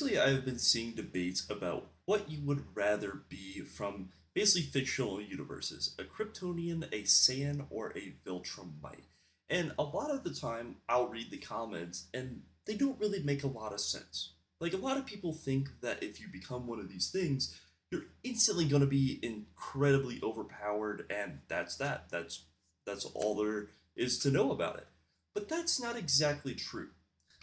Recently, I've been seeing debates about what you would rather be from basically fictional universes, a Kryptonian, a Saiyan, or a Viltrumite. And a lot of the time, I'll read the comments, and they don't really make a lot of sense. Like, a lot of people think that if you become one of these things, you're instantly going to be incredibly overpowered, and that's that. That's all there is to know about it. But that's not exactly true.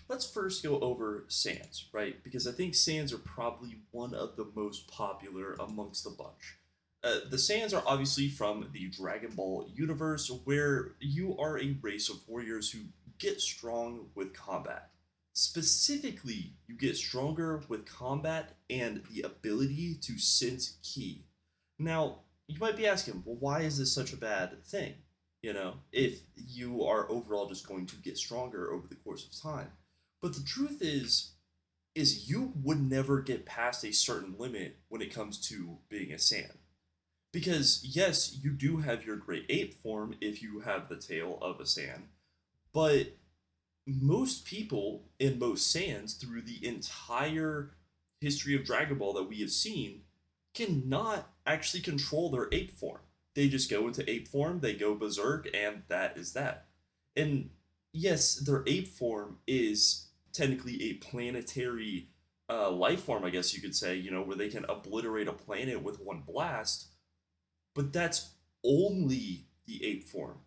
Let's first go over Saiyans, right? Because I think Saiyans are probably one of the most popular amongst the bunch. The Saiyans are obviously from the Dragon Ball universe, where you are a race of warriors who get strong with combat. Specifically, you get stronger with combat and the ability to sense ki. Now, you might be asking, well, why is this such a bad thing? If you are overall just going to get stronger over the course of time. But the truth is you would never get past a certain limit when it comes to being a Saiyan. Because yes, you do have your great ape form if you have the tail of a Saiyan, but most people and most Saiyans through the entire history of Dragon Ball that we have seen cannot actually control their ape form. They just go into ape form, they go berserk, and that is that. And yes, their ape form is technically a planetary life form, I guess you could say, where they can obliterate a planet with one blast, but that's only the ape form.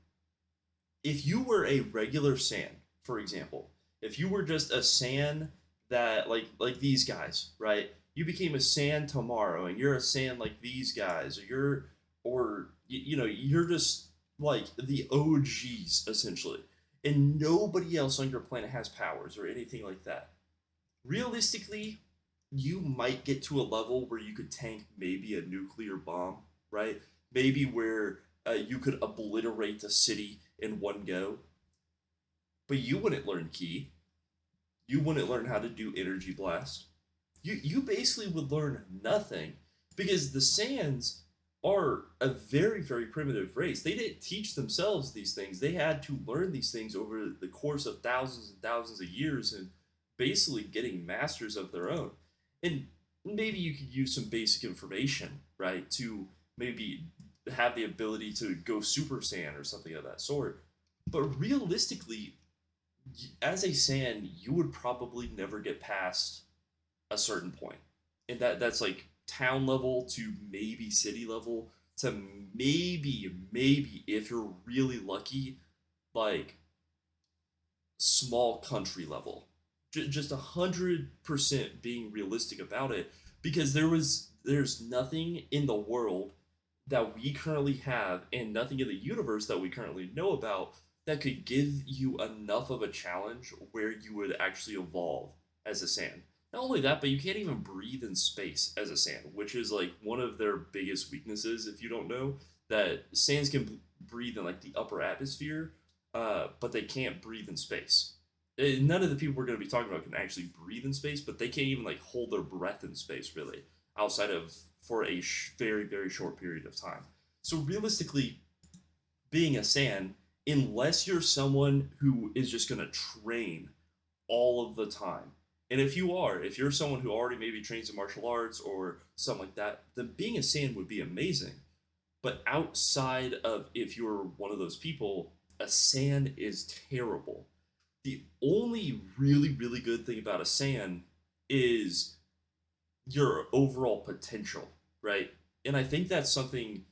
If you were a regular Saiyan, for example, if you were just a Saiyan that like these guys, right? You became a Saiyan tomorrow, and you're a Saiyan like these guys, or you're just like the OGs essentially, and nobody else on your planet has powers or anything like that. Realistically, you might get to a level where you could tank maybe a nuclear bomb, right? Maybe where you could obliterate a city in one go, but you wouldn't learn key. You wouldn't learn how to do energy blast. You basically would learn nothing because the Saiyans are a very primitive race. They didn't teach themselves these things. They had to learn these things over the course of thousands and thousands of years and basically getting masters of their own. And maybe you could use some basic information, right, to maybe have the ability to go Super Saiyan or something of that sort. But realistically, as a Saiyan, you would probably never get past a certain point, and that's like town level to maybe city level to maybe if you're really lucky, like small country level. Just 100% being realistic about it, because there's nothing in the world that we currently have and nothing in the universe that we currently know about that could give you enough of a challenge where you would actually evolve as a Saiyan. Not only that, but you can't even breathe in space as a Saiyan, which is like one of their biggest weaknesses. If you don't know that Saiyans can breathe in like the upper atmosphere, but they can't breathe in space. None of the people we're going to be talking about can actually breathe in space, but they can't even like hold their breath in space really, outside of for a very short period of time. So realistically, being a Saiyan, unless you're someone who is just going to train all of the time. And if you're someone who already maybe trains in martial arts or something like that, then being a Saiyan would be amazing. But outside of if you're one of those people, a Saiyan is terrible. The only really good thing about a Saiyan is your overall potential, right? And I think that's something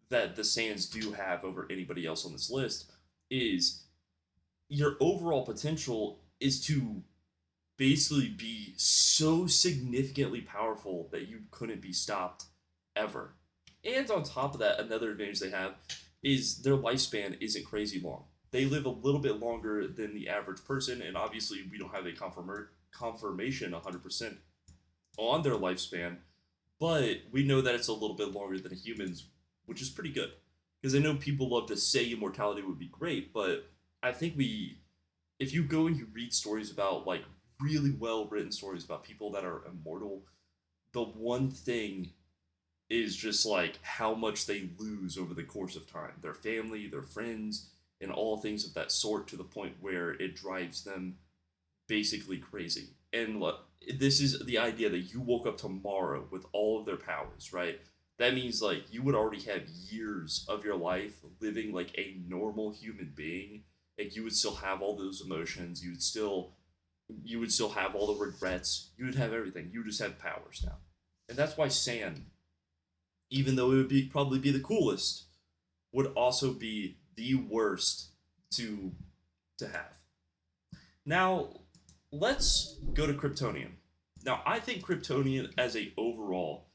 that the Saiyans do have over anybody else on this list is your overall potential is to basically be so significantly powerful that you couldn't be stopped ever. And on top of that, another advantage they have is their lifespan isn't crazy long. They live a little bit longer than the average person, and obviously we don't have a confirmation 100% on their lifespan, but we know that it's a little bit longer than humans, which is pretty good. Because I know people love to say immortality would be great, but I think if you go and you read stories about like really well written stories about people that are immortal, the one thing is just like how much they lose over the course of time. Their family, their friends, and all things of that sort to the point where it drives them basically crazy. And this is the idea that you woke up tomorrow with all of their powers, right? That means like you would already have years of your life living like a normal human being. Like you would still have all those emotions. You would still have all the regrets. You would have everything. You just have powers now, and that's why Sand, even though it would be probably be the coolest, would also be the worst to have. Now, let's go to Kryptonian. Now, I think Kryptonian as a overall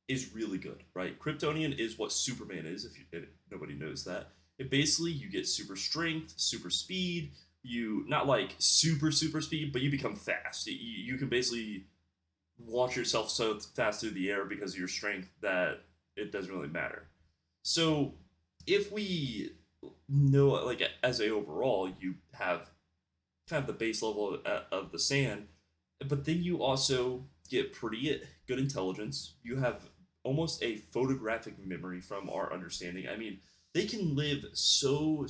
is really good, right? Kryptonian is what Superman is. If nobody knows that, it basically you get super strength, super speed. You not like super speed, but you become fast. You can basically launch yourself so fast through the air because of your strength that it doesn't really matter. So if we know like as a overall, you have kind of the base level of the sand, but then you also get pretty good intelligence. You have almost a photographic memory from our understanding. I mean, they can live so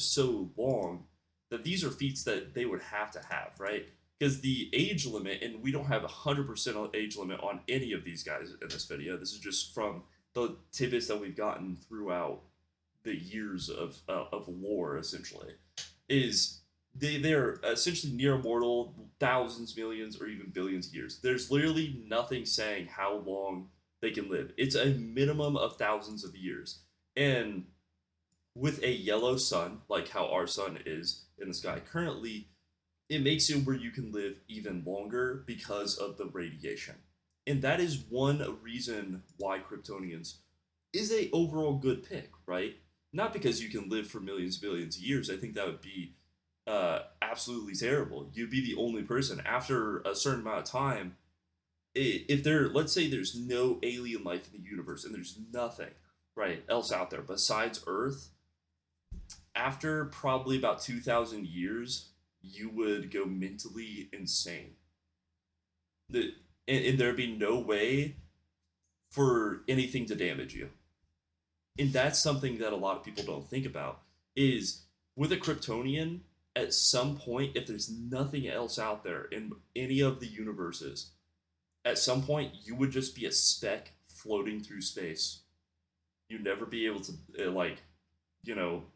long that these are feats that they would have to have, right? Because the age limit, and we don't have 100% age limit on any of these guys in this video. This is just from the tidbits that we've gotten throughout the years of lore, essentially. Is they're essentially near immortal, thousands, millions, or even billions of years. There's literally nothing saying how long they can live. It's a minimum of thousands of years. And with a yellow sun, like how our sun is in the sky currently, it makes it where you can live even longer because of the radiation. And that is one reason why Kryptonians is a overall good pick, right? Not because you can live for millions, billions of years. I think that would be absolutely terrible. You'd be the only person after a certain amount of time. If there, let's say, there's no alien life in the universe and there's nothing right else out there besides Earth. After probably about 2,000 years, you would go mentally insane. The, and there'd be no way for anything to damage you. And that's something that a lot of people don't think about is with a Kryptonian, at some point, if there's nothing else out there in any of the universes, at some point you would just be a speck floating through space. You'd never be able to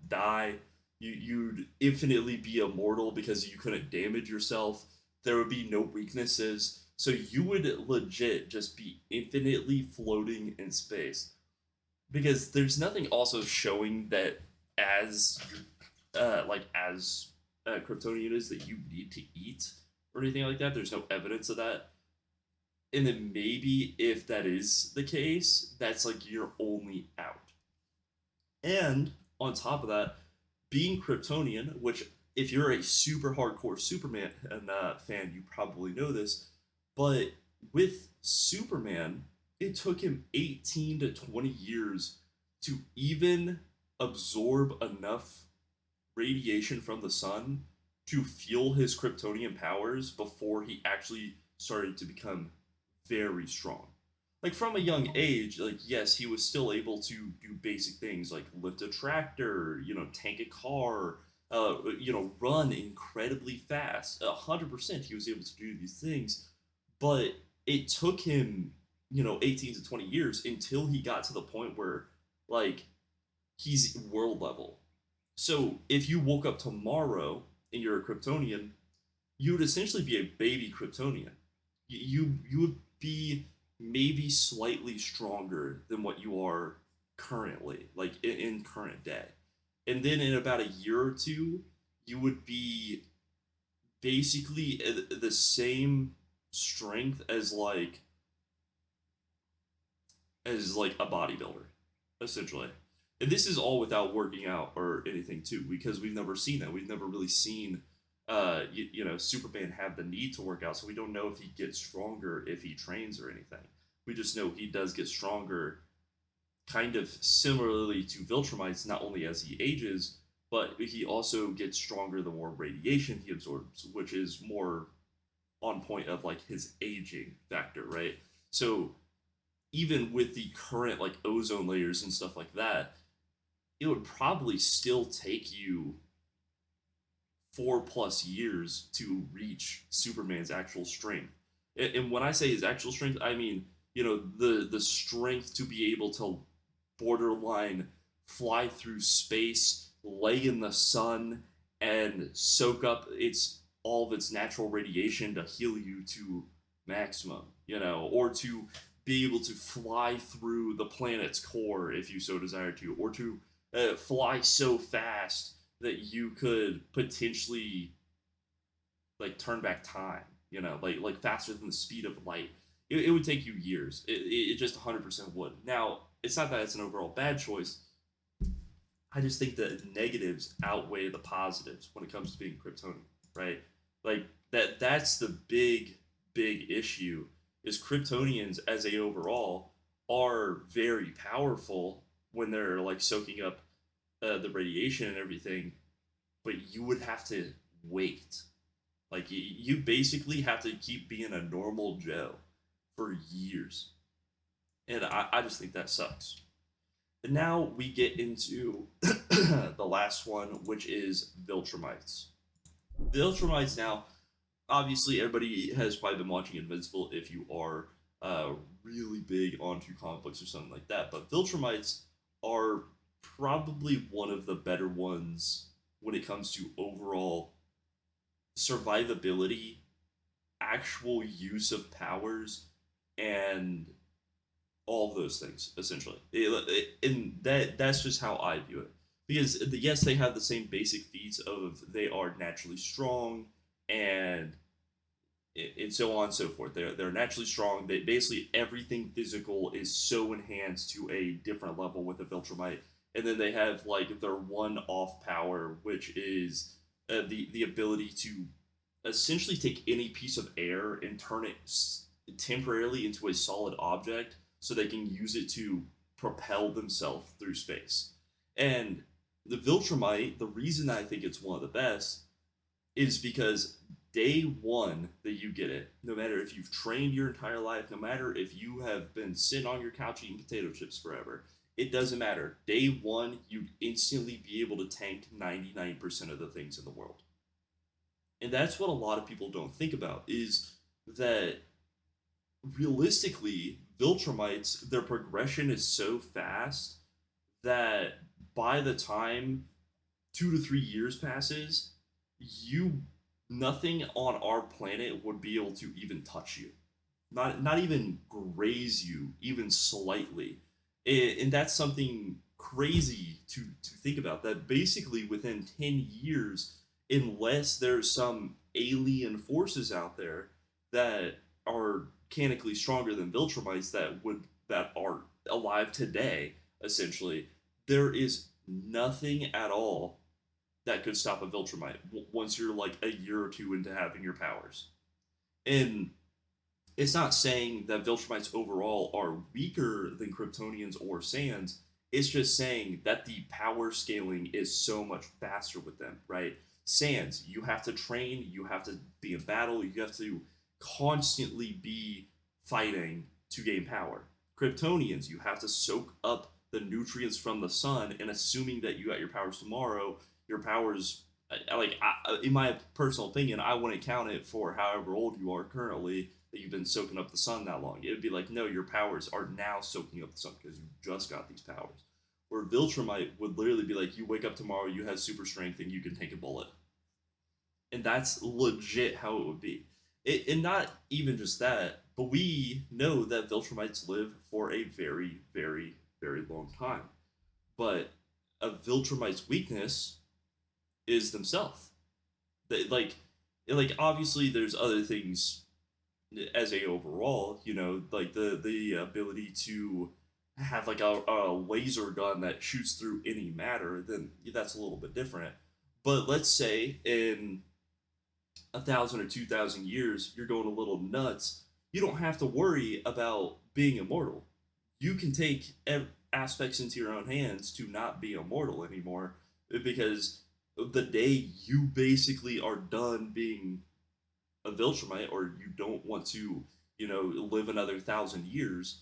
die. You'd infinitely be immortal because you couldn't damage yourself. There would be no weaknesses. So you would legit just be infinitely floating in space because there's nothing also showing that as as Kryptonian is that you need to eat or anything like that. There's no evidence of that. And then maybe if that is the case, that's like your only out. And on top of that, being Kryptonian, which if you're a super hardcore Superman fan, you probably know this, but with Superman, it took him 18 to 20 years to even absorb enough radiation from the sun to fuel his Kryptonian powers before he actually started to become very strong. Like from a young age, like yes, he was still able to do basic things like lift a tractor, tank a car, run incredibly fast. 100%, he was able to do these things, but it took him, 18 to 20 years until he got to the point where, like, he's world level. So if you woke up tomorrow and you're a Kryptonian, you would essentially be a baby Kryptonian. You would be maybe slightly stronger than what you are currently, like in current day. And then in about a year or two, you would be basically the same strength as like a bodybuilder, essentially. And this is all without working out or anything too, because we've never seen that. We've never really seen Superman have the need to work out, so we don't know if he gets stronger if he trains or anything. We just know he does get stronger, kind of similarly to Viltrumites, not only as he ages, but he also gets stronger the more radiation he absorbs, which is more on point of like his aging factor, right? So even with the current like ozone layers and stuff like that, it would probably still take you 4+ years to reach Superman's actual strength. And when I say his actual strength, I mean, the strength to be able to borderline fly through space, lay in the sun, and soak up its all of its natural radiation to heal you to maximum, or to be able to fly through the planet's core if you so desire to, or to fly so fast that you could potentially like turn back time, like faster than the speed of light. It would take you years. It just 100% would. Now, it's not that it's an overall bad choice. I just think that negatives outweigh the positives when it comes to being Kryptonian, right? Like that's the big issue is Kryptonians as a overall are very powerful when they're like soaking up the radiation and everything, but you would have to wait. Like you basically have to keep being a normal Joe for years, and I just think that sucks. And now we get into the last one, which is Viltrumites. Viltrumites now, obviously, everybody has probably been watching Invincible if you are really big onto comic books or something like that. But Viltrumites are probably one of the better ones when it comes to overall survivability, actual use of powers, and all of those things essentially. And that's just how I view it. Because yes, they have the same basic feats of they are naturally strong and so on and so forth. They're naturally strong. They basically everything physical is so enhanced to a different level with a Viltrumite. And then they have like their one off power, which is the ability to essentially take any piece of air and turn it temporarily into a solid object so they can use it to propel themselves through space. And the Viltrumite, the reason I think it's one of the best is because day one that you get it, no matter if you've trained your entire life, no matter if you have been sitting on your couch eating potato chips forever, it doesn't matter. Day one, you'd instantly be able to tank 99% of the things in the world. And that's what a lot of people don't think about is that realistically, Viltrumites, their progression is so fast that by the time 2 to 3 years passes, you nothing on our planet would be able to even touch you, not even graze you, even slightly, and that's something crazy to think about. That basically within 10 years, unless there's some alien forces out there that are mechanically stronger than Viltrumites that are alive today, essentially, there is nothing at all that could stop a Viltrumite once you're like a year or two into having your powers. And it's not saying that Viltrumites overall are weaker than Kryptonians or Saiyans. It's just saying that the power scaling is so much faster with them, right? Saiyans, you have to train, you have to be in battle, you have to constantly be fighting to gain power. Kryptonians, you have to soak up the nutrients from the sun, and assuming that you got your powers tomorrow, your powers, in my personal opinion, I wouldn't count it for however old you are currently that you've been soaking up the sun that long. It would be like, no, your powers are now soaking up the sun because you just got these powers. Where Viltrumite would literally be like, you wake up tomorrow, you have super strength, and you can take a bullet. And that's legit how it would be. And not even just that, but we know that Viltrumites live for a very, very, very long time. But a Viltrumite's weakness is themselves. Like obviously there's other things as a overall, like the ability to have like a laser gun that shoots through any matter, then that's a little bit different. But let's say in 1,000 or 2,000 years, you're going a little nuts. You don't have to worry about being immortal. You can take aspects into your own hands to not be immortal anymore because the day you basically are done being a Viltrumite or you don't want to, live another 1,000 years,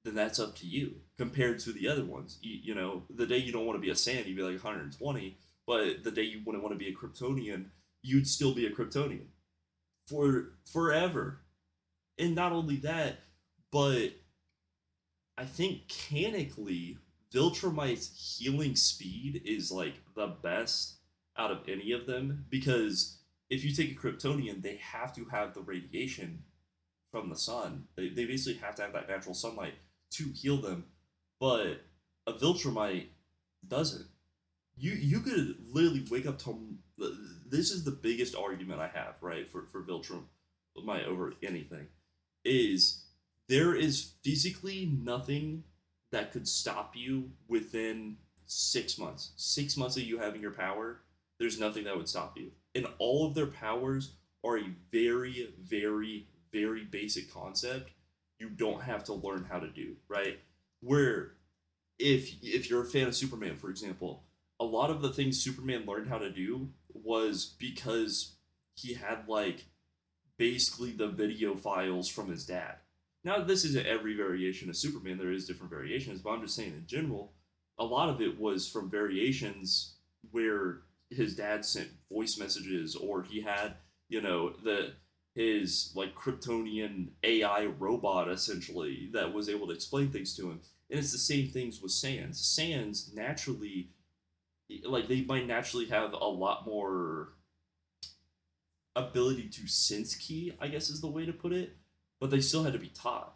then that's up to you compared to the other ones. The day you don't want to be a Saiyan, you'd be like 120, but the day you wouldn't want to be a Kryptonian, you'd still be a Kryptonian. for forever. And not only that, but I think canically, Viltrumite's healing speed is like the best out of any of them because if you take a Kryptonian, they have to have the radiation from the sun. They basically have to have that natural sunlight to heal them, but a Viltrumite doesn't. You could literally wake up to. This is the biggest argument I have, right, for Viltrumite over anything, is there is physically nothing that could stop you within 6 months. 6 months of you having your power, there's nothing that would stop you. And all of their powers are a very, very, very basic concept you don't have to learn how to do, right? Where if you're a fan of Superman, for example, a lot of the things Superman learned how to do was because he had like basically the video files from his dad. Now, this isn't every variation of Superman, there is different variations, but I'm just saying in general, a lot of it was from variations where his dad sent voice messages or he had, the his like Kryptonian AI robot essentially that was able to explain things to him. And it's the same things with Saiyans. Saiyans naturally, like they might naturally have a lot more ability to sense ki, I guess is the way to put it, but they still had to be taught.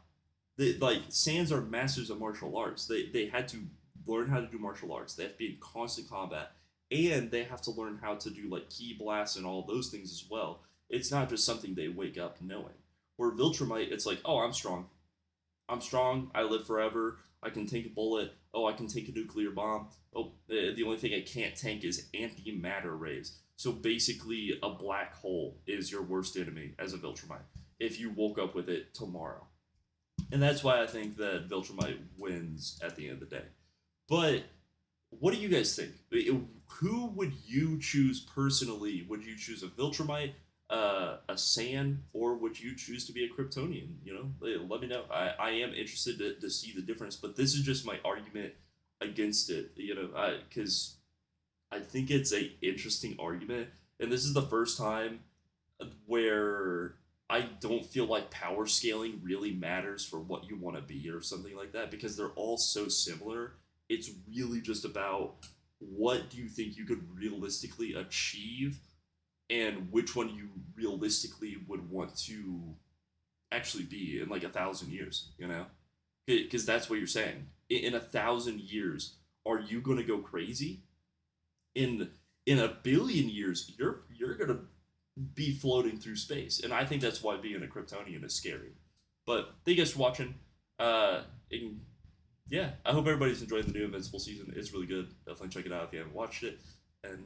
Like Saiyans are masters of martial arts. They had to learn how to do martial arts. They have to be in constant combat, and they have to learn how to do like ki blasts and all those things as well. It's not just something they wake up knowing. Where Viltrumite, it's like, oh, I'm strong. I'm strong. I live forever. I can tank a bullet. Oh, I can take a nuclear bomb. Oh, the only thing I can't tank is antimatter rays. So basically, a black hole is your worst enemy as a Viltrumite if you woke up with it tomorrow. And that's why I think that Viltrumite wins at the end of the day. But what do you guys think? Who would you choose personally? Would you choose a Viltrumite, a Saiyan, or would you choose to be a Kryptonian? Let me know. I am interested to see the difference, but this is just my argument against it. Because I think it's a interesting argument, and this is the first time where I don't feel like power scaling really matters for what you want to be or something like that because they're all so similar. It's really just about what do you think you could realistically achieve and which one you realistically would want to actually be in like 1,000 years, Because that's what you're saying. In 1,000 years, are you going to go crazy? In in 1 billion years, you're gonna be floating through space, and I think that's why being a Kryptonian is scary. But thank you guys for watching. And yeah, I hope everybody's enjoying the new Invincible season. It's really good. Definitely check it out if you haven't watched it, and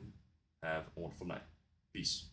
have a wonderful night. Peace.